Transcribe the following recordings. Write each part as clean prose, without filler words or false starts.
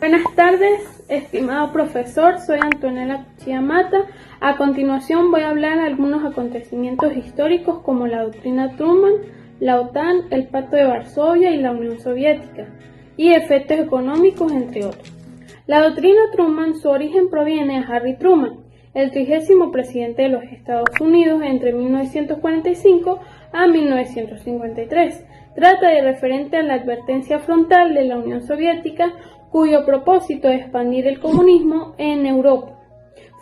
Buenas tardes, estimado profesor, soy Antonella Cuchilla Mata. A continuación voy a hablar de algunos acontecimientos históricos como la doctrina Truman, la OTAN, el Pacto de Varsovia y la Unión Soviética, y efectos económicos, entre otros. La doctrina Truman, su origen proviene de Harry Truman, el 30º presidente de los Estados Unidos entre 1945 a 1953. Trata de referente a la advertencia frontal de la Unión Soviética, cuyo propósito es expandir el comunismo en Europa.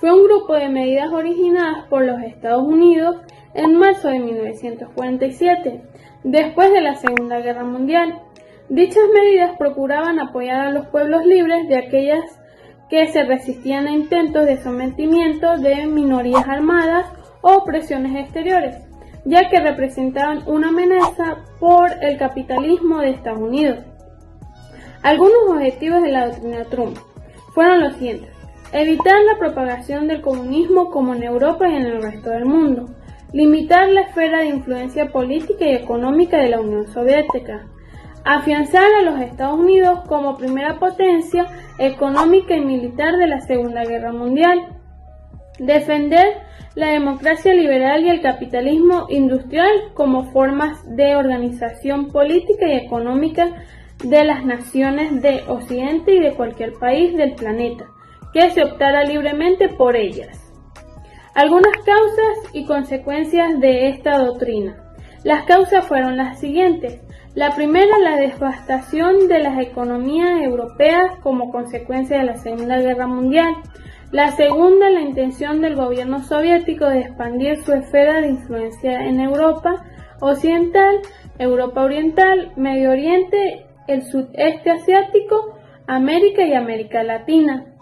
Fue un grupo de medidas originadas por los Estados Unidos en marzo de 1947, después de la Segunda Guerra Mundial. Dichas medidas procuraban apoyar a los pueblos libres de aquellas que se resistían a intentos de sometimiento de minorías armadas o presiones exteriores, ya que representaban una amenaza por el capitalismo de Estados Unidos. Algunos objetivos de la doctrina Truman fueron los siguientes: evitar la propagación del comunismo como en Europa y en el resto del mundo, limitar la esfera de influencia política y económica de la Unión Soviética, afianzar a los Estados Unidos como primera potencia económica y militar de la Segunda Guerra Mundial, defender la democracia liberal y el capitalismo industrial como formas de organización política y económica de las naciones de Occidente y de cualquier país del planeta que se optara libremente por ellas. Algunas causas y consecuencias de esta doctrina. Las causas fueron las siguientes. La primera, la devastación de las economías europeas como consecuencia de la Segunda Guerra Mundial. La segunda, la intención del gobierno soviético de expandir su esfera de influencia en Europa Occidental, Europa Oriental, Medio Oriente, el Sudeste Asiático, América y América Latina,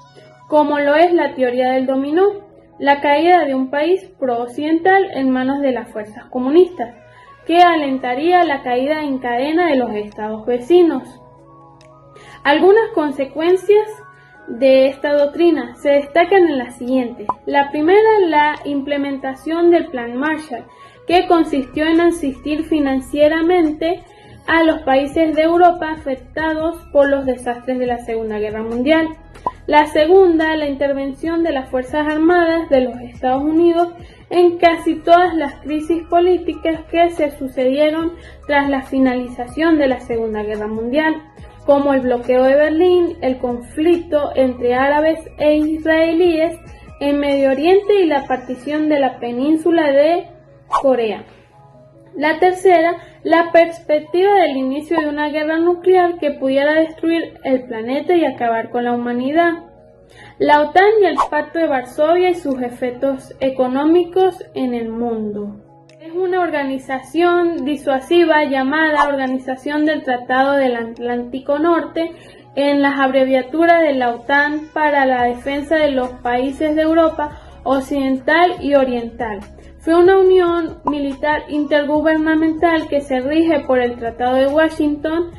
como lo es la teoría del dominó, la caída de un país pro-occidental en manos de las fuerzas comunistas, que alentaría la caída en cadena de los estados vecinos. Algunas consecuencias de esta doctrina se destacan en las siguientes. La primera, la implementación del Plan Marshall, que consistió en asistir financieramente a los países de Europa afectados por los desastres de la Segunda Guerra Mundial. La segunda, la intervención de las Fuerzas Armadas de los Estados Unidos en casi todas las crisis políticas que se sucedieron tras la finalización de la Segunda Guerra Mundial, como el bloqueo de Berlín, el conflicto entre árabes e israelíes en Medio Oriente y la partición de la península de Corea. La tercera, la perspectiva del inicio de una guerra nuclear que pudiera destruir el planeta y acabar con la humanidad. La OTAN y el Pacto de Varsovia y sus efectos económicos en el mundo. Es una organización disuasiva llamada Organización del Tratado del Atlántico Norte, en las abreviaturas de la OTAN, para la defensa de los países de Europa Occidental y Oriental. Fue una unión militar intergubernamental que se rige por el Tratado de Washington,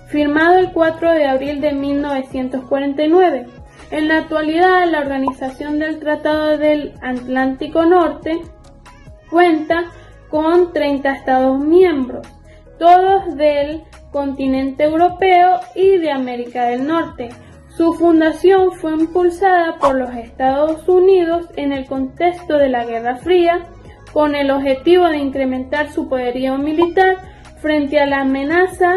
firmado el 4 de abril de 1949. En la actualidad, la Organización del Tratado del Atlántico Norte cuenta con 30 Estados miembros, todos del continente europeo y de América del Norte. Su fundación fue impulsada por los Estados Unidos en el contexto de la Guerra Fría, con el objetivo de incrementar su poderío militar frente a la amenaza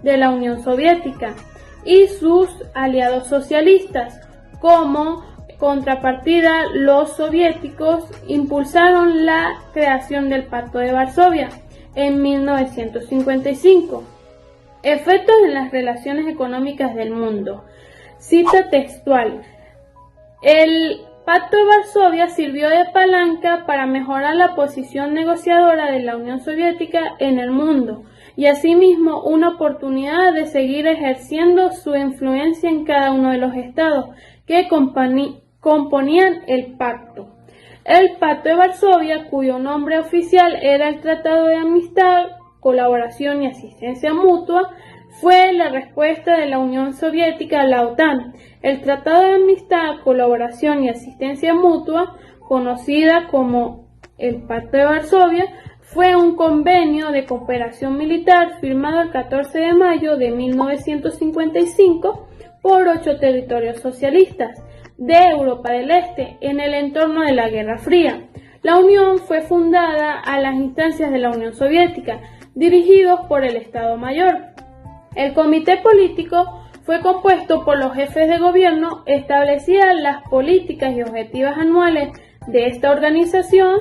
de la Unión Soviética y sus aliados socialistas. Como contrapartida, los soviéticos impulsaron la creación del Pacto de Varsovia en 1955. Efectos en las relaciones económicas del mundo. Cita textual. El Pacto de Varsovia sirvió de palanca para mejorar la posición negociadora de la Unión Soviética en el mundo y asimismo una oportunidad de seguir ejerciendo su influencia en cada uno de los estados que componían el pacto. El Pacto de Varsovia, cuyo nombre oficial era el Tratado de Amistad, Colaboración y Asistencia Mutua, fue la respuesta de la Unión Soviética a la OTAN. El Tratado de Amistad, Colaboración y Asistencia Mutua, conocida como el Pacto de Varsovia, fue un convenio de cooperación militar firmado el 14 de mayo de 1955 por 8 territorios socialistas de Europa del Este en el entorno de la Guerra Fría. La Unión fue fundada a las instancias de la Unión Soviética, dirigidos por el Estado Mayor. El comité político fue compuesto por los jefes de gobierno, establecían las políticas y objetivos anuales de esta organización,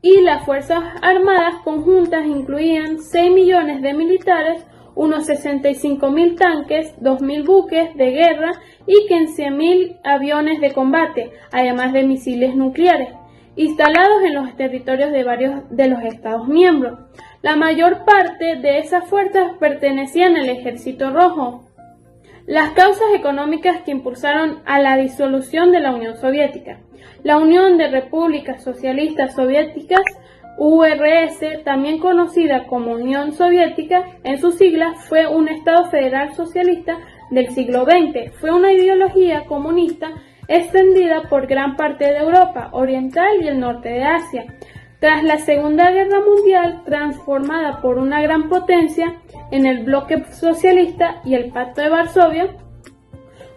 y las Fuerzas Armadas conjuntas incluían 6 millones de militares, unos 65.000 tanques, 2.000 buques de guerra y 15.000 aviones de combate, además de misiles nucleares, instalados en los territorios de varios de los Estados miembros. La mayor parte de esas fuerzas pertenecían al Ejército Rojo. Las causas económicas que impulsaron a la disolución de la Unión Soviética. La Unión de Repúblicas Socialistas Soviéticas, URS, también conocida como Unión Soviética, en sus siglas, fue un Estado federal socialista del siglo XX. Fue una ideología comunista extendida por gran parte de Europa Oriental y el norte de Asia. Tras la Segunda Guerra Mundial, transformada por una gran potencia en el bloque socialista y el Pacto de Varsovia,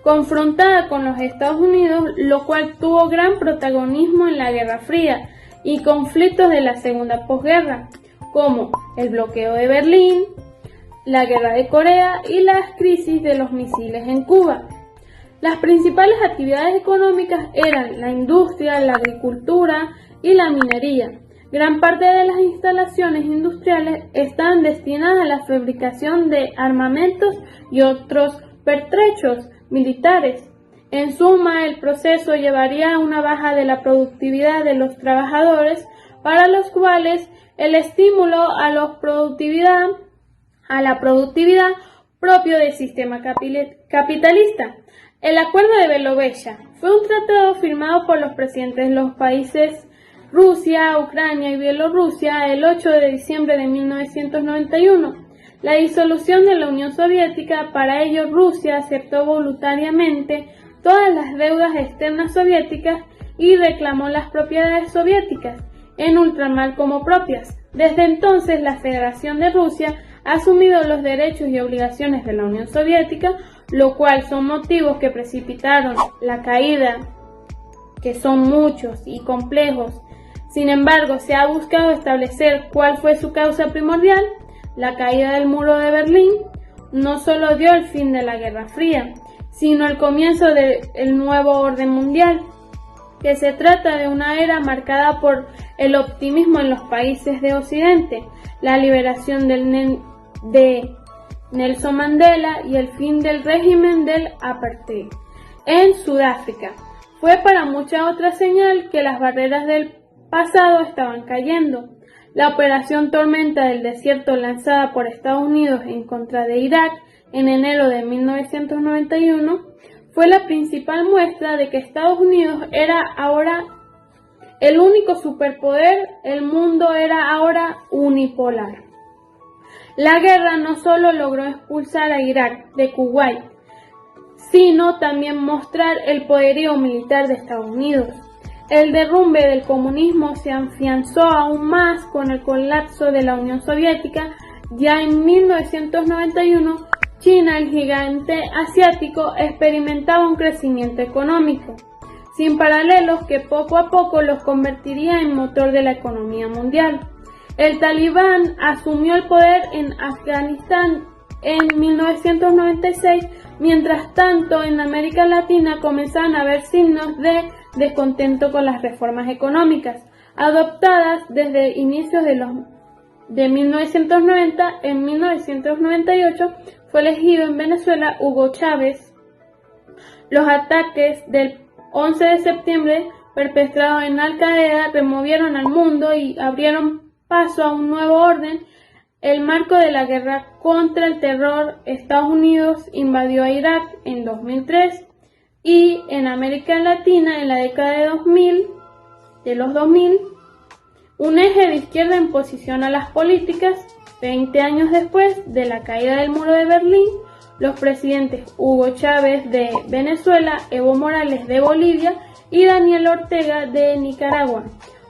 confrontada con los Estados Unidos, lo cual tuvo gran protagonismo en la Guerra Fría y conflictos de la segunda posguerra, como el bloqueo de Berlín, la Guerra de Corea y las crisis de los misiles en Cuba. Las principales actividades económicas eran la industria, la agricultura y la minería. Gran parte de las instalaciones industriales estaban destinadas a la fabricación de armamentos y otros pertrechos militares. En suma, el proceso llevaría a una baja de la productividad de los trabajadores, para los cuales el estímulo a la productividad propio del sistema capitalista. El Acuerdo de Beloveya fue un tratado firmado por los presidentes de los países Rusia, Ucrania y Bielorrusia el 8 de diciembre de 1991. La disolución de la Unión Soviética. Para ello, Rusia aceptó voluntariamente todas las deudas externas soviéticas y reclamó las propiedades soviéticas en ultramar como propias. Desde entonces, la Federación de Rusia ha asumido los derechos y obligaciones de la Unión Soviética, lo cual son motivos que precipitaron la caída, que son muchos y complejos. Sin embargo, se ha buscado establecer cuál fue su causa primordial. La caída del muro de Berlín no solo dio el fin de la Guerra Fría, sino el comienzo del nuevo orden mundial, que se trata de una era marcada por el optimismo en los países de Occidente, la liberación de Nelson Mandela y el fin del régimen del apartheid en Sudáfrica. Fue para mucha otra señal que las barreras del pasado estaban cayendo. La operación Tormenta del Desierto, lanzada por Estados Unidos en contra de Irak en enero de 1991, fue la principal muestra de que Estados Unidos era ahora el único superpoder. El mundo era ahora unipolar. La guerra no solo logró expulsar a Irak de Kuwait, sino también mostrar el poderío militar de Estados Unidos. El derrumbe del comunismo se afianzó aún más con el colapso de la Unión Soviética. Ya en 1991, China, el gigante asiático, experimentaba un crecimiento económico sin paralelos que poco a poco los convertiría en motor de la economía mundial. El Talibán asumió el poder en Afganistán en 1996, mientras tanto en América Latina comenzaban a haber signos de descontento con las reformas económicas adoptadas desde inicios de 1990. En 1998 fue elegido en Venezuela Hugo Chávez. Los ataques del 11 de septiembre perpetrados en Al-Qaeda removieron al mundo y abrieron paso a un nuevo orden. El marco de la guerra contra el terror, Estados Unidos invadió a Irak en 2003 y en América Latina en la década de los 2000, un eje de izquierda en posición a las políticas. 20 años después de la caída del muro de Berlín, los presidentes Hugo Chávez de Venezuela, Evo Morales de Bolivia y Daniel Ortega de Nicaragua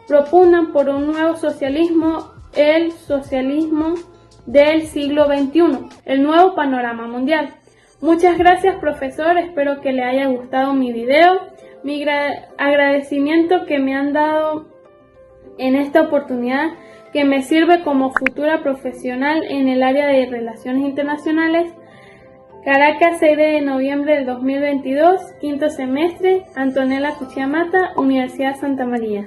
propugnan por un nuevo socialismo, el socialismo del siglo XXI, el nuevo panorama mundial. Muchas gracias, profesor, espero que le haya gustado mi video. Mi agradecimiento que me han dado en esta oportunidad que me sirve como futura profesional en el área de Relaciones Internacionales. Caracas, 6 de noviembre del 2022, quinto semestre, Antonella Cuchilla Mata, Universidad Santa María.